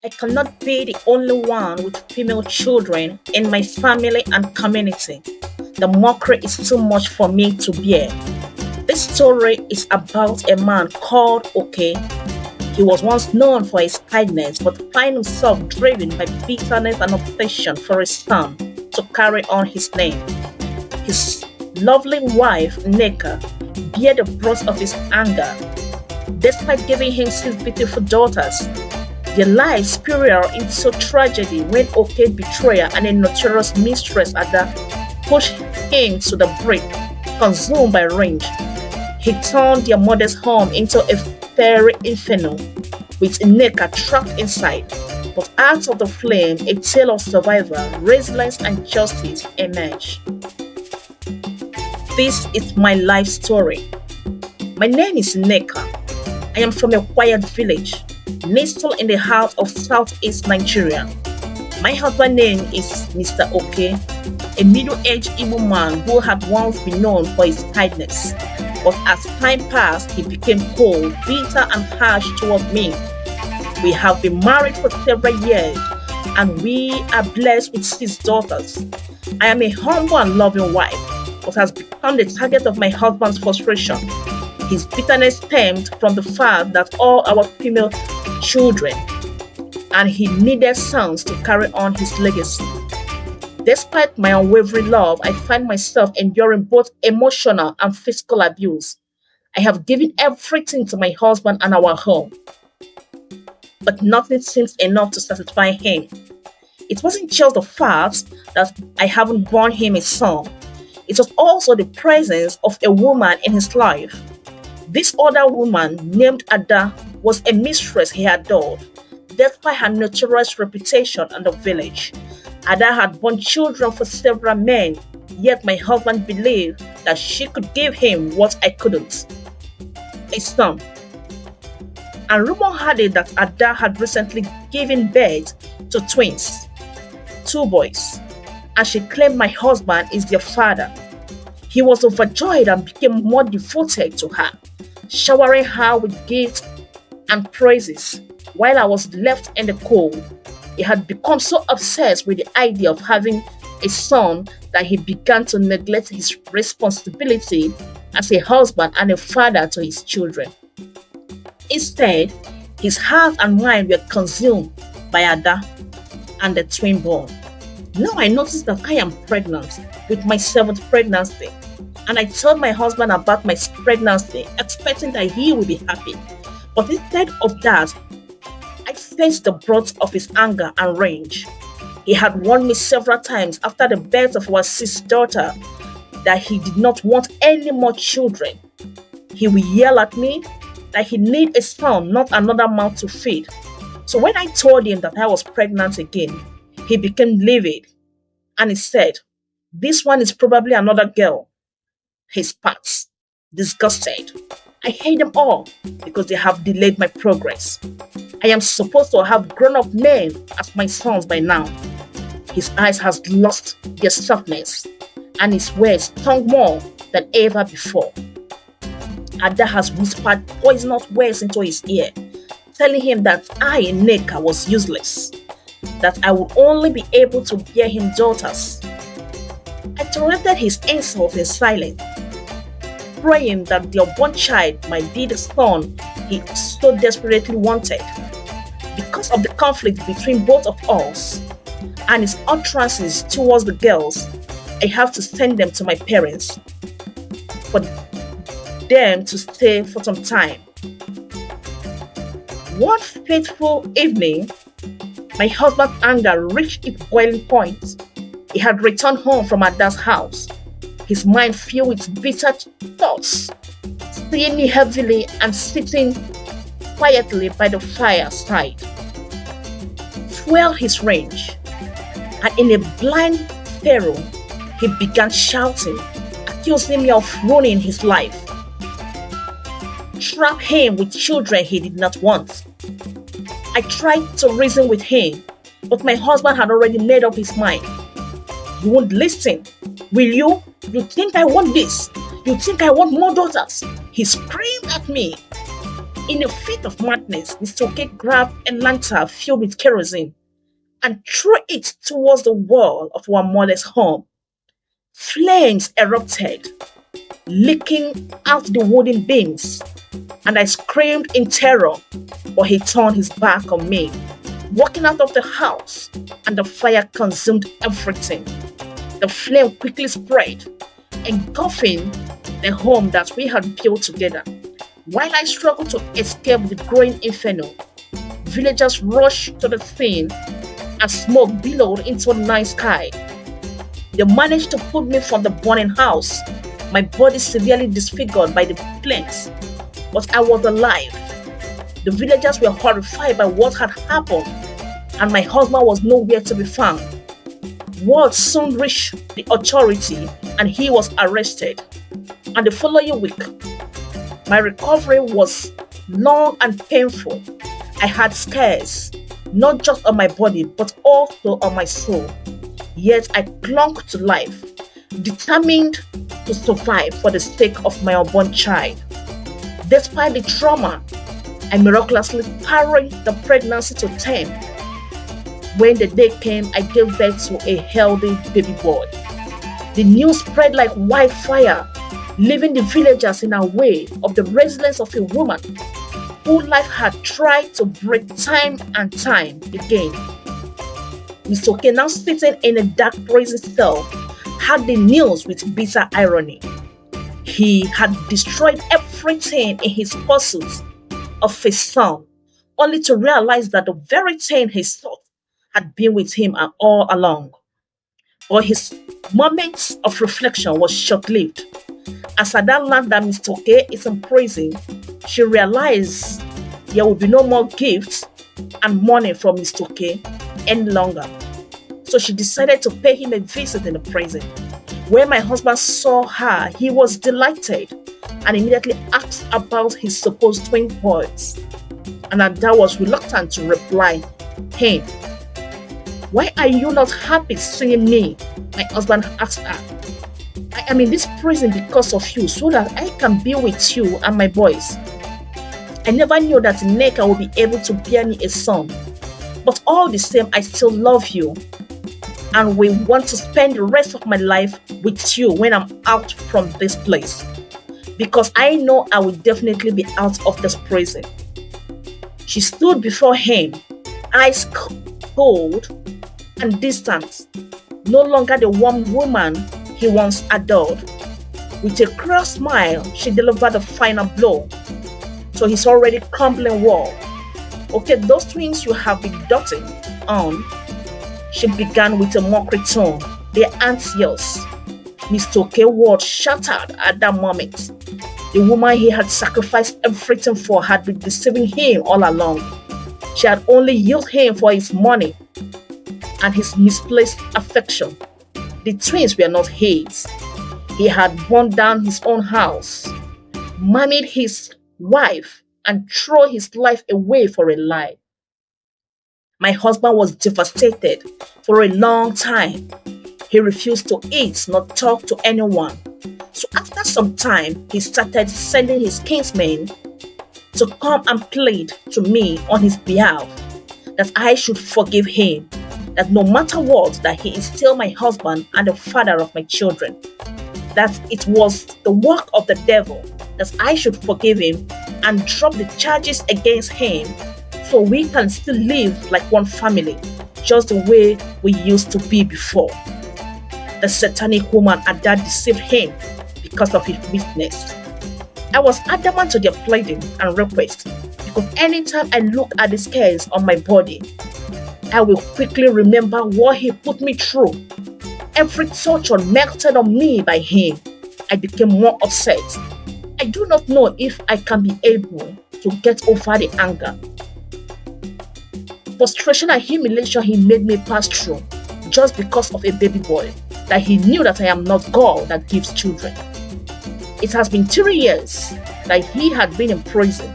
I cannot be the only one with female children in my family and community. The mockery is too much for me to bear. This story is about a man called Oke. He was once known for his kindness, but found himself driven by bitterness and obsession for his son to carry on his name. His lovely wife, Nneka, bear the brunt of his anger. Despite giving him six beautiful daughters, their lives spiraled into tragedy when Oke's betrayer and a notorious mistress Ada pushed him to the brink, consumed by rage. He turned their mother's home into a fiery inferno, with Nneka trapped inside. But out of the flame, a tale of survival, resilience, and justice emerged. This is my life story. My name is Nneka. I am from a quiet village, nestled in the heart of southeast Nigeria. My husband's name is Mr. Oke, a middle-aged Igbo man who had once been known for his kindness. But as time passed, he became cold, bitter, and harsh toward me. We have been married for several years, and we are blessed with six daughters. I am a humble and loving wife, but has become the target of my husband's frustration. His bitterness stemmed from the fact that all our female children, and he needed sons to carry on his legacy. Despite my unwavering love, I find myself enduring both emotional and physical abuse. I have given everything to my husband and our home, but nothing seems enough to satisfy him. It wasn't just the fact that I haven't born him a son, it was also the presence of a woman in his life. This other woman, named Ada, was a mistress he adored, despite her notorious reputation in the village. Ada had borne children for several men, yet my husband believed that she could give him what I couldn't, a son. And rumor had it that Ada had recently given birth to twins, two boys, and she claimed my husband is their father. He was overjoyed and became more devoted to her, showering her with gifts and praises. While I was left in the cold, he had become so obsessed with the idea of having a son that he began to neglect his responsibility as a husband and a father to his children. Instead, his heart and mind were consumed by Ada and the twin born. Now I noticed that I am pregnant with my seventh pregnancy, and I told my husband about my pregnancy, expecting that he would be happy. But instead of that, I faced the brunt of his anger and rage. He had warned me several times after the birth of our sixth daughter that he did not want any more children. He would yell at me that he needed a son, not another mouth to feed. So when I told him that I was pregnant again, he became livid and he said, "This one is probably another girl." He spat, disgusted. I hate them all because they have delayed my progress. I am supposed to have grown up men as my sons by now. His eyes has lost their softness and his words stung more than ever before. Ada has whispered poisonous words into his ear, telling him that I, Nneka, was useless, that I would only be able to bear him daughters. I tolerated his insults in silence, praying that the unborn child might be the son he so desperately wanted. Because of the conflict between both of us and his utterances towards the girls, I have to send them to my parents for them to stay for some time. One fateful evening, my husband's anger reached its boiling point. He had returned home from Ada's house, his mind filled with bitter thoughts, seeing me heavily and sitting quietly by the fireside. Fueled his rage, and in a blind fury, he began shouting, accusing me of ruining his life, trap him with children he did not want. I tried to reason with him, but my husband had already made up his mind. "You won't listen, will you? You think I want this? You think I want more daughters?" He screamed at me. In a fit of madness, Mr. K grabbed a lantern filled with kerosene and threw it towards the wall of our mother's home. Flames erupted, licking out the wooden beams, and I screamed in terror, but he turned his back on me, walking out of the house, and the fire consumed everything. The flame quickly spread, engulfing the home that we had built together. While I struggled to escape the growing inferno, villagers rushed to the scene as smoke billowed into the night sky. They managed to pull me from the burning house, my body severely disfigured by the flames, but I was alive. The villagers were horrified by what had happened, and my husband was nowhere to be found. Word soon reached the authority, and he was arrested. And the following week, my recovery was long and painful. I had scars, not just on my body, but also on my soul. Yet I clung to life, determined to survive for the sake of my unborn child. Despite the trauma, I miraculously carried the pregnancy to term. When the day came, I gave birth to a healthy baby boy. The news spread like wildfire, leaving the villagers in awe of the resilience of a woman whose life had tried to break time and time again. Mr. K, now sitting in a dark prison cell, had the news with bitter irony. He had destroyed everything in his pursuit of his son, only to realize that the very thing he sought had been with him all along. But his moments of reflection was short-lived. As Ada learned that Mr. K is in prison, she realized there would be no more gifts and money from Mr. K any longer. So she decided to pay him a visit in the prison. When my husband saw her, he was delighted and immediately asked about his supposed twin boys. And Ada was reluctant to reply him. "Why are you not happy seeing me?" my husband asked her. "I am in this prison because of you, so that I can be with you and my boys. I never knew that Nneka would be able to bear me a son. But all the same, I still love you and will want to spend the rest of my life with you when I'm out from this place. Because I know I will definitely be out of this prison." She stood before him, eyes cold and distant, no longer the warm woman he once adored. With a cruel smile, she delivered the final blow to his already crumbling wall. "Okay, those twins you have been doting on," she began with a mockery tone, "they aren't yours." Mr. K's world shattered at that moment. The woman he had sacrificed everything for had been deceiving him all along. She had only used him for his money and his misplaced affection. The twins were not his. He had burned down his own house, married his wife, and thrown his life away for a lie. My husband was devastated for a long time. He refused to eat nor talk to anyone. So after some time, he started sending his kinsmen to come and plead to me on his behalf that I should forgive him, that no matter what, that he is still my husband and the father of my children, that it was the work of the devil, that I should forgive him and drop the charges against him so we can still live like one family, just the way we used to be before. The satanic woman had that deceived him because of his weakness. I was adamant to their pleading and request because anytime I look at the scars on my body, I will quickly remember what he put me through. Every torture melted on me by him. I became more upset. I do not know if I can be able to get over the anger, frustration and humiliation he made me pass through just because of a baby boy, that he knew that I am not God that gives children. It has been 3 years that he had been in prison,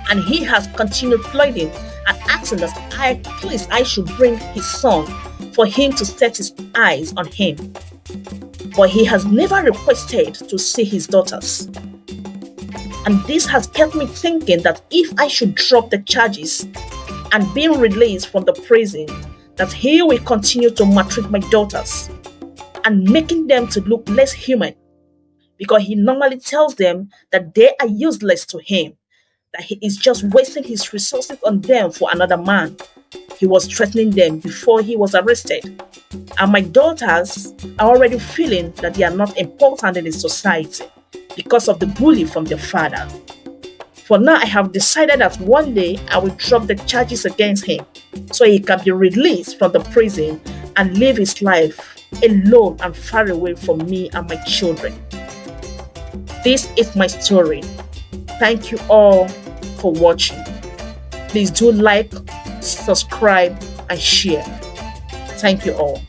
and he has continued pleading and asking that I should bring his son for him to set his eyes on him. But he has never requested to see his daughters. And this has kept me thinking that if I should drop the charges and being released from the prison, that he will continue to maltreat my daughters and making them to look less human, because he normally tells them that they are useless to him, that he is just wasting his resources on them for another man. He was threatening them before he was arrested. And my daughters are already feeling that they are not important in the society because of the bully from their father. For now, I have decided that one day I will drop the charges against him so he can be released from the prison and live his life alone and far away from me and my children. This is my story. Thank you all for watching. Please do like, subscribe, and share. Thank you all.